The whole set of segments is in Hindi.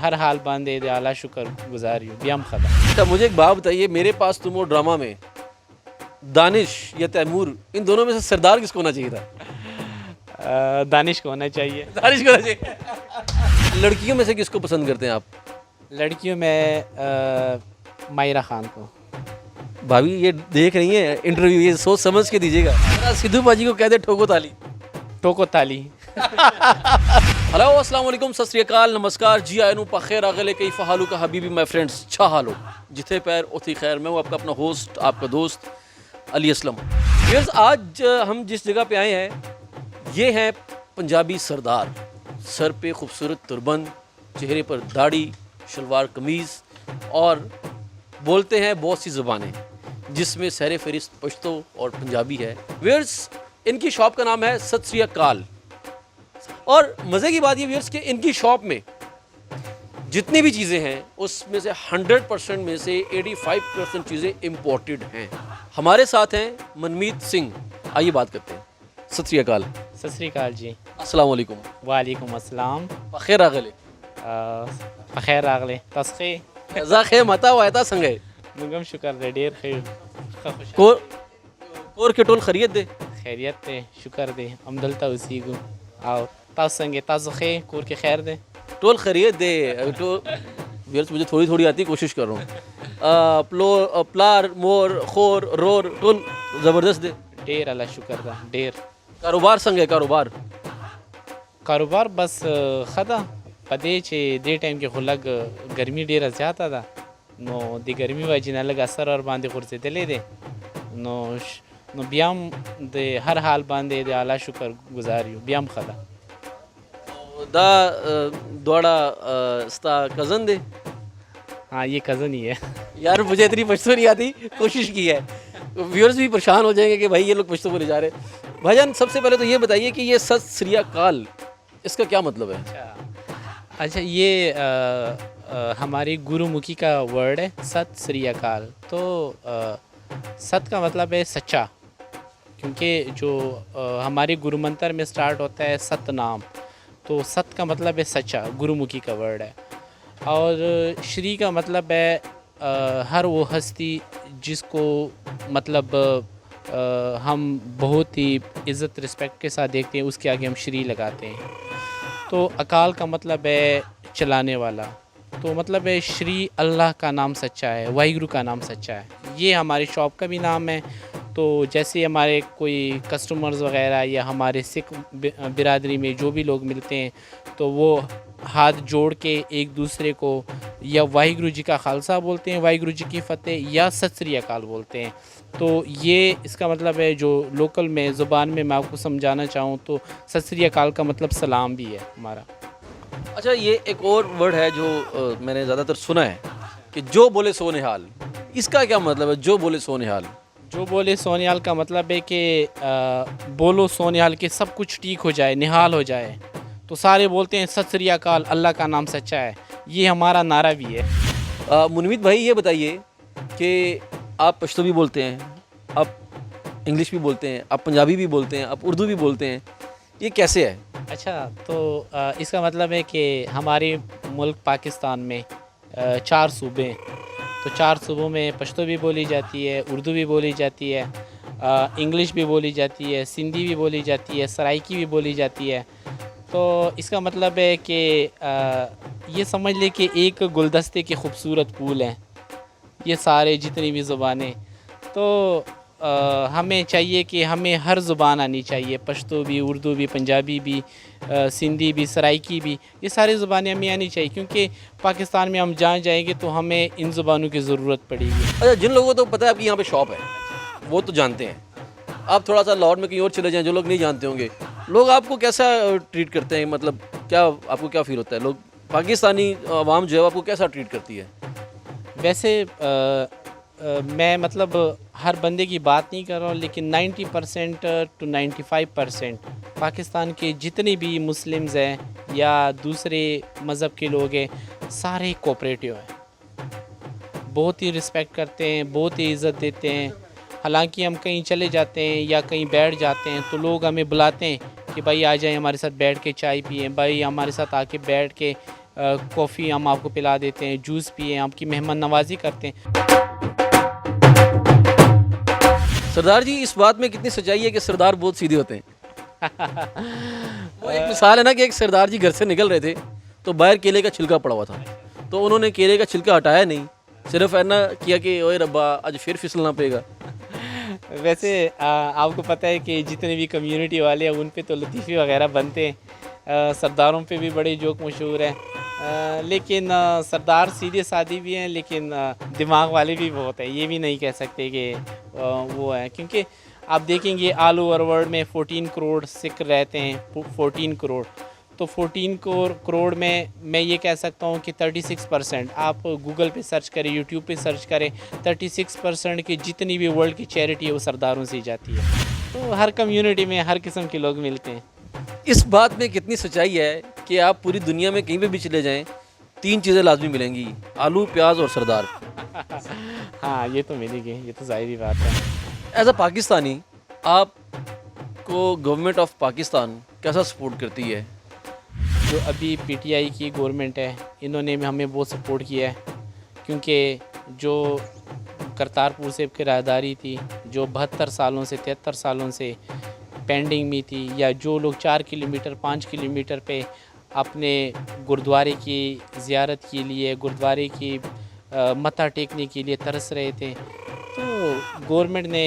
हर हाल बांधे दे आला शुक्र गुजारियो बियम खदा। अच्छा मुझे एक बात बताइए, मेरे पास तुम वो ड्रामा में दानिश या तैमूर, इन दोनों में से सरदार किसको होना चाहिए था? दानिश को होना चाहिए। दानिश को होना चाहिए। लड़कियों में से किसको पसंद करते हैं आप? लड़कियों में मायरा खान को। भाभी ये देख रही है इंटरव्यू, ये सोच समझ के दीजिएगा। जरा सिद्धू बाजी को कह दे ठोको ताली। टोको ताली। हेलो अस्सलाम वालेकुम, सत श्री अकाल, नमस्कार, जी आयनु पखेर आगले कई फ़हालू का हबीबी माय फ्रेंड्स, छा हालो जिथे पैर उथी खैर। मैं हूँ आपका अपना होस्ट, आपका दोस्त अली असलम। व्यूअर्स, आज हम जिस जगह पे आए हैं ये है पंजाबी सरदार। सर पे खूबसूरत तुरबन, चेहरे पर दाढ़ी, शलवार कमीज़ और बोलते हैं बहुत सी ज़ुबानें जिसमें सहरे फहरिस्त पश्तो और पंजाबी है। व्यूअर्स, इनकी शॉप का नाम है सत श्री अकाल। और मज़े की बात ये व्यूअर्स कि इनकी शॉप में जितनी भी चीज़ें हैं उसमें से 100% में से 85% चीज़ें इम्पोर्टेड हैं। हमारे साथ हैं मनमीत सिंह, आइए बात करते हैं। सत श्री अकाल। सत श्री अकाल जी। अस्सलाम वालेकुम। वालेकुम अस्सलाम। पखेर आगले पखेर आगले तस्खे ज़ाखे मता वायता संगे मुगम शुक्र दे डेर खैर कोर के टोल खरीद दे। खैरियत दे शुक्र दे अमदलता उसी को आओ ताज संगे ताज़खे कोर के खैर दे टोल खरीद दे। तो व्यूअर्स, मुझे थोड़ी थोड़ी आती, कोशिश कर रहा हूँ। प्लार मोर खोर रोर टोल ज़बरदस्त दे। डेर अल्लाह शुक्र दा डेर। कारोबार संगे कारोबार कारोबार बस खदा पदे चे दे टाइम के खुलग गर्मी डेरा ज़्यादा था नो दे गर्मी वाजी ना लग असर और बांधे खुरसे दले दे नो बियाम दे हर हाल बांधे दे आला शुक्र गुजारियो बियाम खदा दा दोड़ा स्ता कज़न दे। हाँ ये कज़न ही है यार मुझे इतनी पश्तो नहीं आती, कोशिश की है। व्यूअर्स भी परेशान हो जाएंगे कि भाई ये लोग पश्तो बोले जा रहे हैं। भाईजान, सबसे पहले तो ये बताइए कि ये सत श्री अकाल इसका क्या मतलब है? अच्छा ये हमारी गुरुमुखी का वर्ड है सत श्री अकाल। तो सत का मतलब है सच्चा, क्योंकि जो हमारे गुरु मंत्र में स्टार्ट होता है सतनाम, तो सत का मतलब है सच्चा, गुरुमुखी का वर्ड है। और श्री का मतलब है हर वो हस्ती जिसको मतलब हम बहुत ही इज़्ज़त रिस्पेक्ट के साथ देखते हैं, उसके आगे हम श्री लगाते हैं। तो अकाल का मतलब है चलाने वाला, तो मतलब है श्री अल्लाह का नाम सच्चा है, वाहिगुरु का नाम सच्चा है। ये हमारी शॉप का भी नाम है। तो जैसे हमारे कोई कस्टमर्स वगैरह या हमारे सिख बिरादरी में जो भी लोग मिलते हैं तो वो हाथ जोड़ के एक दूसरे को या वाहिगुरु जी का खालसा बोलते हैं, वाहिगुरु जी की फ़तेह, या सत श्री अकाल बोलते हैं। तो ये इसका मतलब है, जो लोकल में ज़ुबान में मैं आपको समझाना चाहूँ तो सत श्री अकाल का मतलब सलाम भी है हमारा। अच्छा, ये एक और वर्ड है जो मैंने ज़्यादातर सुना है कि जो बोले सो निहाल, इसका क्या मतलब है? जो बोले सो निहाल। जो बोले सोनिहाल का मतलब है कि बोलो सोनिहाल के सब कुछ ठीक हो जाए, निहाल हो जाए। तो सारे बोलते हैं सत श्री अकाल, अल्लाह का नाम सच्चा है, ये हमारा नारा भी है। मुनमीत भाई, ये बताइए कि आप पश्तो भी बोलते हैं, आप इंग्लिश भी बोलते हैं, आप पंजाबी भी बोलते हैं, आप उर्दू भी बोलते हैं, ये कैसे है? अच्छा, तो इसका मतलब है कि हमारे मुल्क पाकिस्तान में 4 सूबे हैं। तो 4 सूबों में पश्तो भी बोली जाती है, उर्दू भी बोली जाती है, इंग्लिश भी बोली जाती है, सिंधी भी बोली जाती है, सराइकी भी बोली जाती है। तो इसका मतलब है कि ये समझ ले कि एक गुलदस्ते के खूबसूरत फूल हैं ये सारे जितनी भी ज़ुबानें। तो हमें चाहिए कि हमें हर ज़ुबान आनी चाहिए, पश्तो भी, उर्दू भी, पंजाबी भी, सिंधी भी, सराइकी भी, ये सारी ज़ुबानें हमें आनी चाहिए, क्योंकि पाकिस्तान में हम जहाँ जाएंगे तो हमें इन ज़ुबानों की ज़रूरत पड़ेगी। अच्छा, जिन लोगों को तो पता है आपकी यहाँ पे शॉप है वो तो जानते हैं। आप थोड़ा सा लाहौर में कहीं और चले जाएँ, जो लोग नहीं जानते होंगे, लोग आपको कैसा ट्रीट करते हैं? मतलब क्या आपको क्या फील होता है? लोग, पाकिस्तानी आवाम जो है आपको कैसा ट्रीट करती है? वैसे मैं मतलब हर बंदे की बात नहीं कर रहा हूँ, लेकिन 90% to 95% पाकिस्तान के जितने भी मुस्लिम्स हैं या दूसरे मज़हब के लोग हैं, सारे कोऑपरेटिव हैं, बहुत ही रिस्पेक्ट करते हैं, बहुत ही इज़्ज़त देते हैं। हालांकि हम कहीं चले जाते हैं या कहीं बैठ जाते हैं तो लोग हमें बुलाते हैं कि भाई आ जाएं, हमारे साथ बैठ के चाय पिएं, भाई हमारे साथ आके बैठ के कॉफ़ी हम आपको पिला देते हैं, जूस पिए, आपकी मेहमान नवाजी करते हैं। सरदार जी, इस बात में कितनी सच्चाई है कि सरदार बहुत सीधे होते हैं? वो एक मिसाल है ना कि एक सरदार जी घर से निकल रहे थे तो बाहर केले का छिलका पड़ा हुआ था, तो उन्होंने केले का छिलका हटाया नहीं, सिर्फ ऐना किया कि ओए रब्बा आज फिर फिसलना पड़ेगा। वैसे आपको पता है कि जितने भी कम्युनिटी वाले हैं उन पे तो लतीफ़े वगैरह बनते हैं, सरदारों पे भी बड़े जोक मशहूर हैं, लेकिन सरदार सीधे सादी भी हैं, लेकिन दिमाग वाले भी बहुत हैं, ये भी नहीं कह सकते कि वो है, क्योंकि आप देखेंगे ऑल ओवर वर्ल्ड में 14 करोड़ सिख रहते हैं, 14 करोड़, तो 14 करोड़ में मैं ये कह सकता हूँ कि 36%, आप गूगल पे सर्च करें, यूट्यूब पे सर्च करें, 36% की जितनी भी वर्ल्ड की चैरिटी है वो सरदारों से ही जाती है। तो हर कम्युनिटी में हर किस्म के लोग मिलते हैं। इस बात में कितनी सच्चाई है कि आप पूरी दुनिया में कहीं पे भी चले जाएं, 3 चीज़ें लाजमी मिलेंगी, आलू, प्याज और सरदार। हाँ, ये तो मिलेगी, ये तो ज़ाहिर बात है। एज अ पाकिस्तानी आपको गवर्नमेंट ऑफ पाकिस्तान कैसा सपोर्ट करती है? जो अभी पीटीआई की गवर्नमेंट है, इन्होंने भी हमें बहुत सपोर्ट किया है, क्योंकि जो करतारपुर से की राहदारी थी, जो 72 सालों से 73 सालों से पेंडिंग में थी, या जो लोग 4 किलोमीटर 5 किलोमीटर पे अपने गुरुद्वारे की ज़ियारत के लिए, गुरुद्वारे की मत्था टेकने के लिए तरस रहे थे, तो गवर्नमेंट ने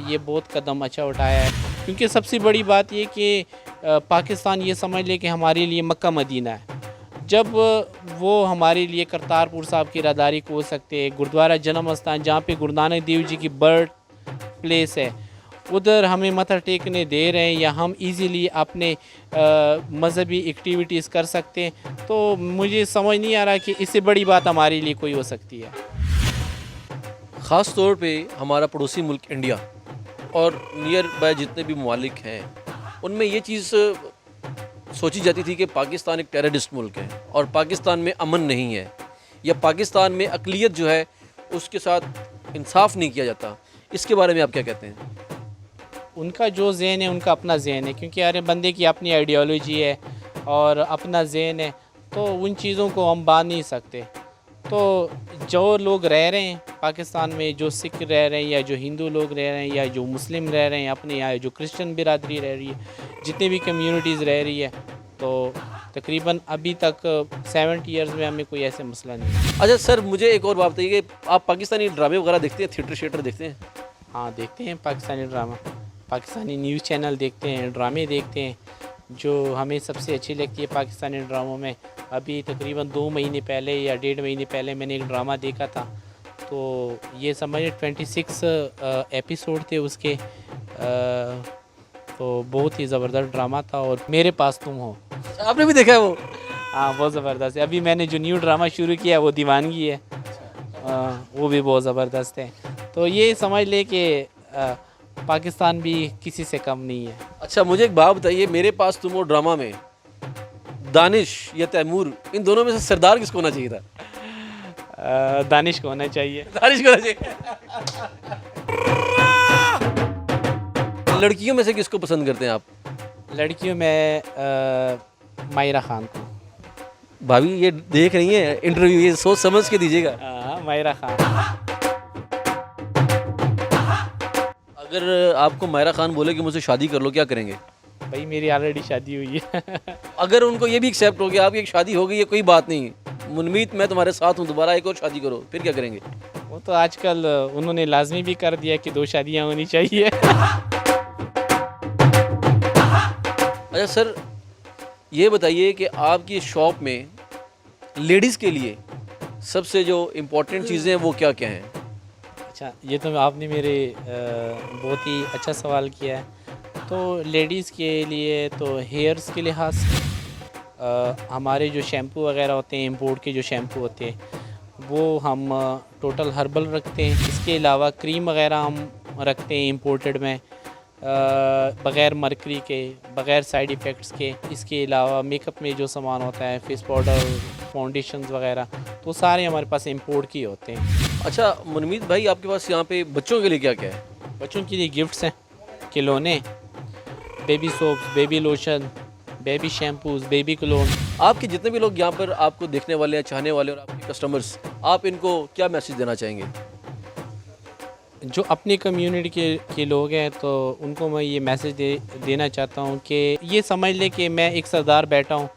ये बहुत कदम अच्छा उठाया है, क्योंकि सबसे बड़ी बात ये कि पाकिस्तान ये समझ ले कि हमारे लिए मक्का मदीना है। जब वो हमारे लिए करतारपुर साहब की राहदारी को हो सकते हैं, गुरुद्वारा जन्म स्थान जहाँ पे गुरु नानक देव जी की बर्थ प्लेस है, उधर हमें मत्था टेकने दे रहे हैं, या हम इजीली अपने मज़हबी एक्टिविटीज़ कर सकते हैं, तो मुझे समझ नहीं आ रहा कि इससे बड़ी बात हमारे लिए कोई हो सकती है। ख़ास तौर पे हमारा पड़ोसी मुल्क इंडिया और नियर बाय जितने भी ममालिक हैं, उनमें ये चीज़ सोची जाती थी कि पाकिस्तान एक टेररिस्ट मुल्क है और पाकिस्तान में अमन नहीं है, या पाकिस्तान में अक़लियत जो है उसके साथ इंसाफ नहीं किया जाता। इसके बारे में आप क्या कहते हैं? उनका जो ज़हन है उनका अपना ज़हन है, क्योंकि हर बंदे की अपनी आइडियोलॉजी है और अपना ज़हन है, तो उन चीज़ों को हम बांध नहीं सकते। तो जो लोग रह रहे हैं पाकिस्तान में, जो सिख रह रहे हैं, या जो हिंदू लोग रह रहे हैं, या जो मुस्लिम रह रहे हैं अपने यहाँ, जो क्रिश्चियन बिरादरी रह रही है, जितनी भी कम्युनिटीज़ रह रही है, तो तकरीबन अभी तक 70 ईयर्स में हमें कोई ऐसे मसला नहीं है। अच्छा सर, मुझे एक और बात बताइए कि आप पाकिस्तानी ड्रामे वगैरह देखते हैं, थिएटर शेटर देखते हैं? हाँ, देखते हैं Pakistani drama, Pakistani news channel देखते हैं, ड्रामे देखते हैं। जो हमें सबसे अच्छी लगती है पाकिस्तानी ड्रामों में, अभी तकरीबन 2 महीने पहले या 1.5 महीने पहले मैंने एक ड्रामा देखा था, तो ये समझिए 26 एपिसोड थे उसके, तो बहुत ही ज़बरदस्त ड्रामा था। और मेरे पास तुम हो, आपने भी देखा है वो? हाँ, बहुत ज़बरदस्त है। अभी मैंने जो न्यू ड्रामा शुरू किया वो दीवानगी है, वो भी बहुत ज़बरदस्त है। तो ये समझ ले कि पाकिस्तान भी किसी से कम नहीं है। अच्छा, मुझे एक बात बताइए, मेरे पास तुम हो ड्रामा में दानिश या तैमूर, इन दोनों में से सरदार किसको होना चाहिए था? दानिश को होना चाहिए। दानिश को होना चाहिए। लड़कियों में से किसको पसंद करते हैं आप? लड़कियों में मायरा खान को। भाभी ये देख रही है इंटरव्यू, ये सोच समझ के दीजिएगा। मायरा खान। अगर आपको मायरा खान बोले कि मुझसे शादी कर लो, क्या करेंगे? भाई मेरी ऑलरेडी शादी हुई है। अगर उनको ये भी एक्सेप्ट हो गया आपकी एक शादी हो गई है, कोई बात नहीं, मुनमीत मैं तुम्हारे साथ हूँ, दोबारा एक और शादी करो, फिर क्या करेंगे? वो तो आजकल उन्होंने लाजमी भी कर दिया कि 2 शादियाँ होनी चाहिए। अच्छा सर, ये बताइए कि आपकी शॉप में लेडीज़ के लिए सबसे जो इम्पोर्टेंट चीज़ें हैं वो क्या क्या हैं? अच्छा, ये तो आपने मेरे बहुत ही अच्छा सवाल किया है। तो लेडीज़ के लिए तो हेयर्स के लिहाज से हमारे जो शैम्पू वगैरह होते हैं, इंपोर्ट के जो शैम्पू होते हैं, वो हम टोटल हर्बल रखते हैं। इसके अलावा क्रीम वगैरह हम रखते हैं इंपोर्टेड में, बग़ैर मरकरी के, बग़ैर साइड इफ़ेक्ट्स के। इसके अलावा मेकअप में जो सामान होता है, फेस पाउडर, फाउंडेशंस वगैरह, तो सारे हमारे पास इंपोर्ट के होते हैं। अच्छा मुनमीत भाई, आपके पास यहाँ पे बच्चों के लिए क्या क्या है? बच्चों के लिए गिफ्ट्स हैं, खिलौने, baby soaps, baby lotion, baby shampoos, baby clone. आपके जितने भी लोग यहाँ पर आपको देखने वाले हैं, चाहने वाले और आपके कस्टमर्स, आप इनको क्या मैसेज देना चाहेंगे? जो अपनी कम्युनिटी के लोग हैं तो उनको मैं ये मैसेज देना चाहता हूँ कि ये समझ ले कि मैं एक सरदार बैठा हूँ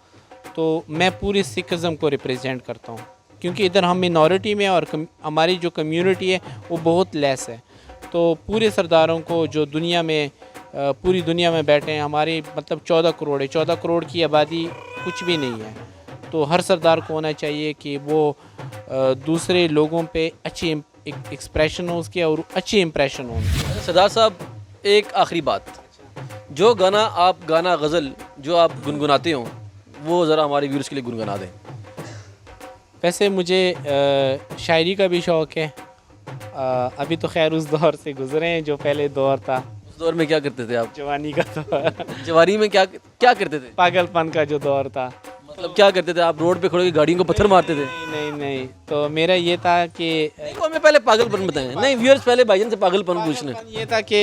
तो मैं पूरी सिखिज़म को रिप्रेजेंट करता हूँ, क्योंकि इधर हम मिनॉरिटी में और हमारी जो कम्युनिटी है वो बहुत लेस है। तो पूरे सरदारों को जो दुनिया में पूरी दुनिया में बैठे हैं, हमारी मतलब 14 करोड़ है, 14 करोड़ की आबादी कुछ भी नहीं है। तो हर सरदार को होना चाहिए कि वो दूसरे लोगों पे अच्छी एक्सप्रेशन हो उसके और अच्छी इम्प्रेशन हो। सरदार साहब, एक आखिरी बात, जो गाना आप गाना गज़ल जो आप गुनगुनाते हो वो ज़रा हमारे व्यूअर्स के लिए गुनगुना दें। वैसे मुझे शायरी का भी शौक़ है। अभी तो खैर उस दौर से गुज़रे हैं जो पहले दौर था। उस दौर में क्या करते थे आप? जवानी का दौर। जवानी में क्या क्या करते थे? पागलपन का जो दौर था। मतलब क्या करते थे आप? रोड पे खड़े होकर गाड़ियों को पत्थर मारते थे? नहीं, तो मेरा ये था कि नहीं, हमें पहले पागलपन बताएं। नहीं, व्यूअर्स पहले भाईजान से पागलपन पूछने। ये था कि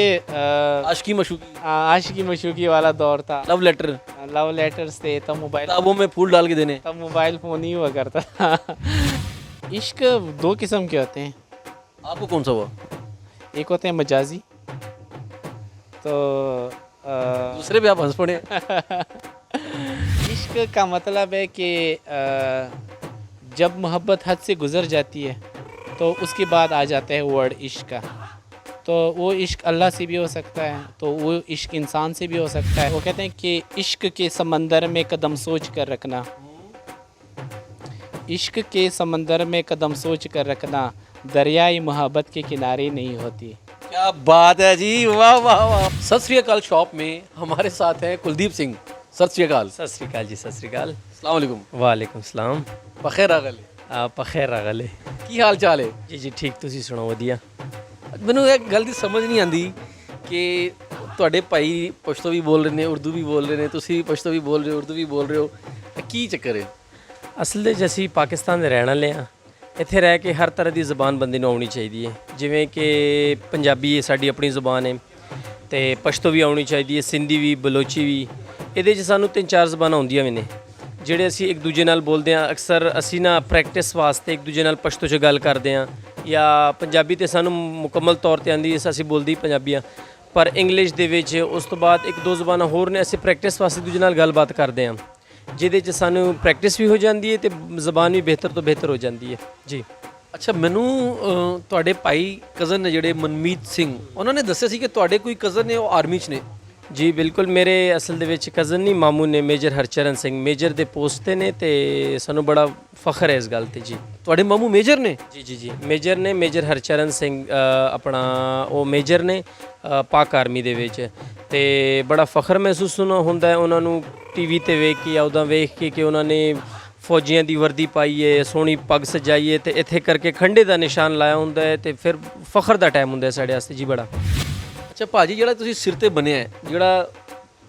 आशिकी मशूकी, आशिकी मशूकी वाला दौर था। लव लेटर, लव लेटर्स थे, तब मोबाइल, किताबों में फूल डाल के देने, तब मोबाइल फ़ोन ही हुआ करता था। इश्क दो किस्म के होते हैं। आपको कौन सा हुआ? एक होते हैं मजाजी, तो दूसरे पे आप हंस पड़े। इश्क का मतलब है कि जब मोहब्बत हद से गुज़र जाती है तो उसके बाद आ जाता है वर्ड इश्क का। तो वो इश्क अल्लाह से भी हो सकता है, तो वो इश्क इंसान से भी हो सकता है। वो कहते हैं कि इश्क के समंदर में कदम सोच कर रखना, इश्क के समंदर में कदम सोच कर रखना, दरियाई मोहब्बत के किनारे नहीं होती। क्या बात है जी, वाह वाह वाह। सत श्री अकाल शॉप में हमारे साथ हैं कुलदीप सिंह। सत श्री अकाल। सत श्री अकाल जी, सत श्री अकाल। अस्सलाम वालेकुम। वालेकुम सलाम। बखैर आ गले, आप बखैर आ गले। की हाल चाल है? जी जी ठीक, ਤੁਸੀਂ ਸੁਣਾਓ ਵਧੀਆ। ਮੈਨੂੰ ਇੱਕ ਗੱਲ ਦੀ ਸਮਝ ਨਹੀਂ ਆਂਦੀ ਕਿ ਤੁਹਾਡੇ ਭਾਈ ਪਸ਼ਤੋ ਵੀ ਬੋਲ ਰਹੇ ਨੇ, ਉਰਦੂ ਵੀ ਬੋਲ ਰਹੇ ਨੇ, ਤੁਸੀਂ ਪਸ਼ਤੋ ਵੀ ਬੋਲ ਰਹੇ ਹੋ, ਉਰਦੂ ਵੀ ਬੋਲ ਰਹੇ ਹੋ, ਕੀ ਚੱਕਰ ਹੈ? ਅਸਲ ਦੇ 'ਚ ਅਸੀਂ ਪਾਕਿਸਤਾਨ ਦੇ ਰਹਿਣ ਵਾਲੇ ਹਾਂ। ਇੱਥੇ ਰਹਿ ਕੇ ਹਰ ਤਰ੍ਹਾਂ ਦੀ ਜ਼ਬਾਨ ਬੰਦੇ ਨੂੰ ਆਉਣੀ ਚਾਹੀਦੀ ਹੈ। ਜਿਵੇਂ ਕਿ ਪੰਜਾਬੀ ਸਾਡੀ ਆਪਣੀ ਜ਼ਬਾਨ ਹੈ ਤੇ ਪਸ਼ਤੋ ਵੀ ਆਉਣੀ ਚਾਹੀਦੀ ਹੈ, ਸਿੰਧੀ ਵੀ, ਬਲੋਚੀ ਵੀ। ਇਹਦੇ 'ਚ ਸਾਨੂੰ 3-4 ਜ਼ਬਾਨਾਂ ਆਉਂਦੀਆਂ ਵੀ ਨੇ ਜਿਹੜੇ ਅਸੀਂ ਇੱਕ ਦੂਜੇ ਨਾਲ ਬੋਲਦੇ ਹਾਂ। ਅਕਸਰ ਅਸੀਂ ਨਾ ਪ੍ਰੈਕਟਿਸ ਵਾਸਤੇ ਇੱਕ ਦੂਜੇ ਨਾਲ ਪਸ਼ਤੋ 'ਚ ਗੱਲ ਕਰਦੇ ਹਾਂ, ਜਾਂ ਪੰਜਾਬੀ ਤੇ ਸਾਨੂੰ ਮੁਕੰਮਲ ਤੌਰ ਤੇ ਆਉਂਦੀ ਹੈ, ਅਸੀਂ ਬੋਲਦੇ ਹੀ ਪੰਜਾਬੀ ਹਾਂ, ਪਰ ਇੰਗਲਿਸ਼ ਦੇ ਵਿੱਚ ਉਸ ਤੋਂ ਬਾਅਦ 1-2 ਜ਼ਬਾਨਾਂ ਹੋਰ ਨੇ, ਅਸੀਂ ਪ੍ਰੈਕਟਿਸ ਵਾਸਤੇ ਦੂਜੇ ਨਾਲ ਗੱਲਬਾਤ ਕਰਦੇ ਹਾਂ, ਜਿਹਦੇ 'ਚ ਸਾਨੂੰ ਪ੍ਰੈਕਟਿਸ ਵੀ ਹੋ ਜਾਂਦੀ ਹੈ ਤੇ ਜ਼ਬਾਨ ਵੀ ਬਿਹਤਰ ਤੋਂ ਬਿਹਤਰ ਹੋ ਜਾਂਦੀ ਹੈ ਜੀ। ਅੱਛਾ, ਮੈਨੂੰ ਤੁਹਾਡੇ ਭਾਈ ਕਜ਼ਨ ਨੇ ਜਿਹੜੇ ਮਨਮੀਤ ਸਿੰਘ, ਉਹਨਾਂ ਨੇ ਦੱਸਿਆ ਸੀ ਕਿ ਤੁਹਾਡੇ ਕੋਈ ਕਜ਼ਨ ਨੇ ਉਹ ਆਰਮੀ 'ਚ ਨੇ। ਜੀ ਬਿਲਕੁਲ, ਮੇਰੇ ਅਸਲ ਦੇ ਵਿੱਚ ਕਜ਼ਨ ਨਹੀਂ, ਮਾਮੂ ਨੇ, ਮੇਜਰ ਹਰਚਰਨ ਸਿੰਘ, ਮੇਜਰ ਦੇ ਪੋਸਟ 'ਤੇ ਨੇ ਤੇ ਸਾਨੂੰ ਬੜਾ ਫਖਰ ਹੈ ਇਸ ਗੱਲ 'ਤੇ ਜੀ। ਤੁਹਾਡੇ ਮਾਮੂ ਮੇਜਰ ਨੇ? ਜੀ ਜੀ ਜੀ ਮੇਜਰ ਨੇ, ਮੇਜਰ ਹਰਚਰਨ ਸਿੰਘ ਆਪਣਾ ਉਹ ਮੇਜਰ ਨੇ ਪਾਕ ਆਰਮੀ ਦੇ ਵਿੱਚ। ਤੇ ਬੜਾ ਫਖਰ ਮਹਿਸੂਸ ਹੁੰਦਾ ਹੈ ਉਹਨਾਂ ਨੂੰ ਟੀਵੀ ਤੇ ਵੇਖ ਕੇ, ਜਾਂ ਉੱਦਾਂ ਵੇਖ ਕੇ ਕਿ ਉਹਨਾਂ ਨੇ ਫੌਜੀਆਂ ਦੀ ਵਰਦੀ ਪਾਈ ਹੈ, ਸੋਹਣੀ ਪੱਗ ਸਜਾਈ ਹੈ ਤੇ ਇੱਥੇ ਕਰਕੇ ਖੰਡੇ ਦਾ ਨਿਸ਼ਾਨ ਲਾਇਆ ਹੁੰਦਾ ਹੈ, ਤੇ ਫਿਰ ਫਖਰ ਦਾ ਟਾਈਮ ਹੁੰਦਾ ਹੈ ਸਾਡੇ ਵਾਸਤੇ ਜੀ ਬੜਾ। ਅੱਛਾ ਭਾਜੀ, ਜਿਹੜਾ ਤੁਸੀਂ ਸਿਰ ਤੇ ਬੰਨਿਆ ਹੈ, ਜਿਹੜਾ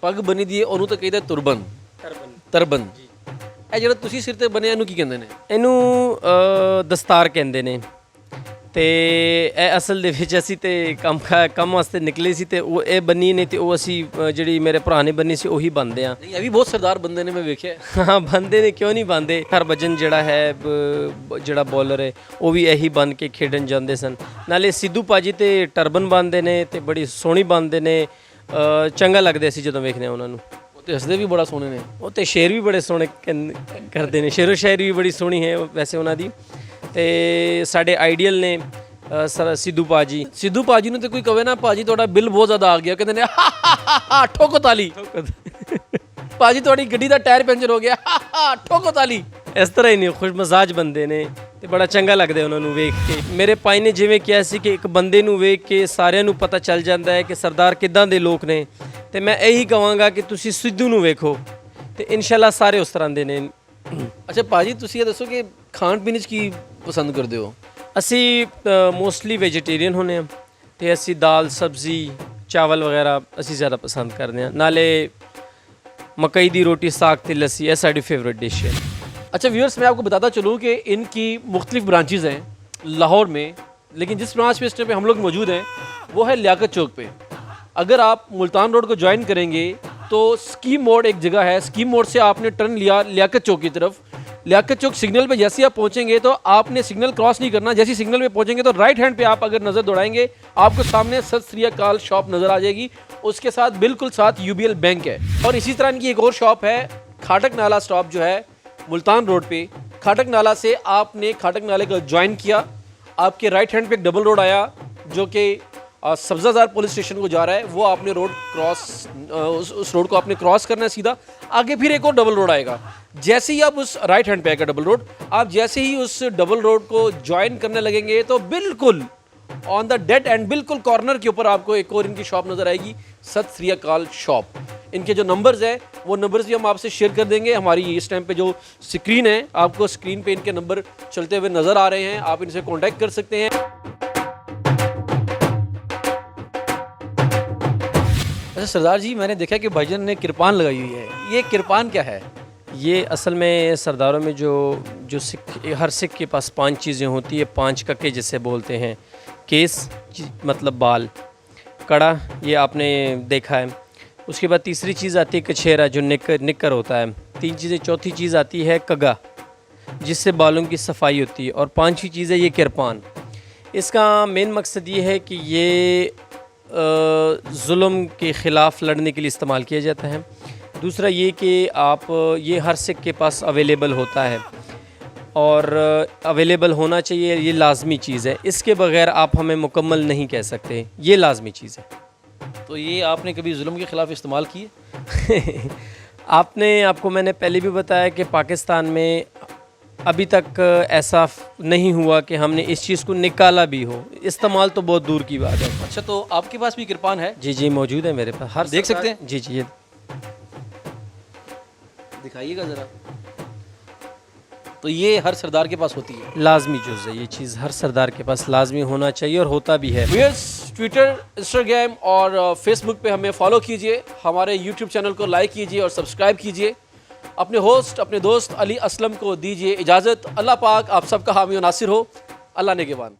ਪੱਗ ਬੰਨੀ ਦੀ ਹੈ, ਉਹਨੂੰ ਤਾਂ ਕਹਿੰਦੇ ਤੁਰਬਨ। ਤਰਬਨ। ਇਹ ਜਿਹੜਾ ਤੁਸੀਂ ਸਿਰ ਤੇ ਬੰਨਿਆ ਇਹਨੂੰ ਕੀ ਕਹਿੰਦੇ ਨੇ? ਇਹਨੂੰ ਦਸਤਾਰ ਕਹਿੰਦੇ ਨੇ। ਤੇ ਇਹ ਅਸਲ ਦੇ ਵਿੱਚ ਅਸੀਂ ਤੇ ਕੰਮ ਵਾਸਤੇ ਨਿਕਲੇ ਸੀ ਤੇ ਉਹ ਇਹ ਬੰਨੀ ਨੇ, ਤੇ ਉਹ ਅਸੀਂ ਜਿਹੜੀ ਮੇਰੇ ਭਰਾ ਨੇ ਬੰਨੀ ਸੀ ਉਹੀ ਬੰਨਦੇ ਆ। ਨਹੀਂ, ਇਹ ਵੀ ਬਹੁਤ ਸਰਦਾਰ ਬੰਦੇ ਨੇ, ਮੈਂ ਵੇਖਿਆ। ਹਾਂ ਬੰਦੇ ਨੇ, ਕਿਉਂ ਨਹੀਂ ਬੰਦੇ। ਹਰਭਜਨ ਜਿਹੜਾ ਹੈ ਜਿਹੜਾ ਬੋਲਰ ਹੈ ਉਹ ਵੀ ਇਹੀ ਬੰਨ ਕੇ ਖੇਡਣ ਜਾਂਦੇ ਸਨ। ਨਾਲੇ ਸਿੱਧੂ ਭਾਜੀ ਤੇ ਟਰਬਨ ਬੰਨਦੇ ਨੇ ਤੇ ਬੜੀ ਸੋਹਣੀ ਬੰਨਦੇ ਨੇ, ਚੰਗਾ ਲੱਗਦਾ ਸੀ ਜਦੋਂ ਵੇਖਦੇ ਉਹਨਾਂ ਨੂੰ। ਉਹ ਤੇ ਹੱਸਦੇ ਵੀ ਬੜਾ ਸੋਹਣੇ ਨੇ। ਉਹ ਤੇ ਸ਼ੇਰ ਵੀ ਬੜੇ ਸੋਹਣੇ ਕਰਦੇ ਨੇ, ਸ਼ੇਰੋ ਸ਼ਾਇਰੀ ਵੀ ਬੜੀ ਸੋਹਣੀ ਹੈ ਵੈਸੇ ਉਹਨਾਂ ਦੀ। ਤੇ ਸਾਡੇ ਆਈਡੀਅਲ ਨੇ ਸਰ ਸਿੱਧੂ ਭਾਜੀ। ਸਿੱਧੂ ਭਾਜੀ ਨੂੰ ਤੇ ਕੋਈ ਕਵੇ ਨਾ ਭਾਜੀ ਤੁਹਾਡਾ ਬਿੱਲ ਬਹੁਤ ਜ਼ਿਆਦਾ ਆ ਗਿਆ, ਕਹਿੰਦੇ ਨੇ ਠੋਕੋ ਤਾਲੀ। ਭਾਜੀ ਤੁਹਾਡੀ ਗੱਡੀ ਦਾ ਟਾਇਰ ਪੈਂਚਰ ਹੋ ਗਿਆ, ਠੋਕੋ ਤਾਲੀ। ਇਸ ਤਰ੍ਹਾਂ ਹੀ ਨੇ, ਖੁਸ਼ ਮਜ਼ਾਜ ਬੰਦੇ ਨੇ ਤੇ ਬੜਾ ਚੰਗਾ ਲੱਗਦਾ ਉਹਨਾਂ ਨੂੰ ਵੇਖ ਕੇ। ਮੇਰੇ ਭਾਈ ਨੇ ਜਿਵੇਂ ਕਿਹਾ ਸੀ ਕਿ ਇੱਕ ਬੰਦੇ ਨੂੰ ਵੇਖ ਕੇ ਸਾਰਿਆਂ ਨੂੰ ਪਤਾ ਚੱਲ ਜਾਂਦਾ ਹੈ ਕਿ ਸਰਦਾਰ ਕਿੱਦਾਂ ਦੇ ਲੋਕ ਨੇ, ਤੇ ਮੈਂ ਇਹੀ ਕਹਾਂਗਾ ਕਿ ਤੁਸੀਂ ਸਿੱਧੂ ਨੂੰ ਵੇਖੋ ਤੇ ਇਨਸ਼ਾਅੱਲਾ ਸਾਰੇ ਉਸ ਤਰ੍ਹਾਂ ਦੇ ਨੇ। ਅੱਛਾ ਭਾਜੀ, ਤੁਸੀਂ ਇਹ ਦੱਸੋ ਕਿ ਖਾਣ ਪੀਣ 'ਚ ਕੀ ਪਸੰਦ ਕਰਦੇ ਹੋ? ਅਸੀਂ ਮੋਸਟਲੀ ਵੈਜੀਟੇਰੀਅਨ ਹੁੰਦੇ ਹਾਂ ਤੇ ਅਸੀਂ ਦਾਲ ਸਬਜ਼ੀ ਚਾਵਲ ਵਗੈਰਾ ਅਸੀਂ ਜ਼ਿਆਦਾ ਪਸੰਦ ਕਰਦੇ हैं। नाले मकई दी रोटी साग ते लस्सी है साड़ी फेवरेट डिश है। अच्छा व्यूअर्स, मैं आपको बताता चलूँ कि इनकी मुख्तलिफ ब्रांचेज़ हैं लाहौर में, लेकिन जिस ब्रांच पे इस टाइम पे हम लोग मौजूद हैं वो है लियाकत चौक पे। अगर आप मुल्तान रोड को ज्वाइन करेंगे तो स्कीम मोड एक जगह है, स्कीम मोड से आपने टर्न लिया लियाकत चौक की तरफ। लियाकत चौक सिग्नल पे जैसे ही आप पहुंचेंगे तो आपने सिग्नल क्रॉस नहीं करना, जैसे सिग्नल पे पहुंचेंगे तो राइट हैंड पे आप अगर नज़र दौड़ाएंगे आपको सामने सत श्री अकाल शॉप नज़र आ जाएगी, उसके साथ बिल्कुल साथ यूबीएल बैंक है। और इसी तरह की एक और शॉप है खाटक नाला स्टॉप जो है मुल्तान रोड पे। खाटक नाला से आपने खाटक नाले को ज्वाइन किया, आपके राइट हैंड पे एक डबल रोड आया जो कि सब्जाजार पुलिस स्टेशन को जा रहा है, वो आपने रोड क्रॉस उस रोड को आपने क्रॉस करना है सीधा, आगे फिर एक और डबल रोड आएगा। जैसे ही आप उस राइट हैंड पे आएगा डबल रोड, आप जैसे ही उस डबल रोड को ज्वाइन करने लगेंगे तो बिल्कुल ऑन द डेड एंड बिल्कुल कॉर्नर के ऊपर आपको एक और इनकी शॉप नज़र आएगी, सत श्री अकाल शॉप। इनके जो नंबर्स है वो नंबर्स भी हम आपसे शेयर कर देंगे। हमारी इस टाइम पे जो स्क्रीन है, आपको स्क्रीन पे इनके नंबर चलते हुए नज़र आ रहे हैं, आप इनसे कॉन्टैक्ट कर सकते हैं। अच्छा सरदार जी, मैंने देखा कि भाईजान ने किरपान लगाई हुई है, ये किरपान क्या है? ये असल में सरदारों में जो सिख, हर सिख के पास 5 चीज़ें होती है, 5 कक्के जिसे बोलते हैं। केस मतलब बाल, कड़ा ये आपने देखा है, उसके बाद तीसरी चीज़ आती है कछेरा जो निक्कर होता है, 3 चीज़ें, चौथी चीज़ आती है कगा जिससे बालों की सफाई होती है, और 5वीं चीज़ है ये किरपान। इसका मेन मकसद ये है कि ये जुल्म के ख़िलाफ़ लड़ने के लिए इस्तेमाल किया जाता है। दूसरा ये कि आप ये हर सिख के पास अवेलेबल होता है और अवेलेबल होना चाहिए, ये लाजमी चीज़ है, इसके बगैर आप हमें मुकम्मल नहीं कह सकते, ये लाजमी चीज़ है। तो ये आपने कभी जुल्म के ख़िलाफ़ इस्तेमाल किए? आपको मैंने पहले भी बताया कि पाकिस्तान में अभी तक ऐसा नहीं हुआ कि हमने इस चीज़ को निकाला भी हो, इस्तेमाल तो बहुत दूर की बात है। अच्छा, तो आपके पास भी किरपान है? जी जी मौजूद है मेरे पास, हर देख सकते हैं? जी जी, ये दिखाइएगा ज़रा। तो ये हर सरदार के पास होती है, लाजमी जुज़ है, ये चीज़ हर सरदार के पास लाजमी होना चाहिए और होता भी है। व्यूअर्स, ट्विटर, इंस्टाग्राम और फेसबुक पे हमें फॉलो कीजिए, हमारे यूट्यूब चैनल को लाइक कीजिए और सब्सक्राइब कीजिए। अपने होस्ट, अपने दोस्त अली असलम को दीजिए इजाज़त। अल्लाह पाक आप सबका हामी और नासिर हो। अल्लाह नेगेबान।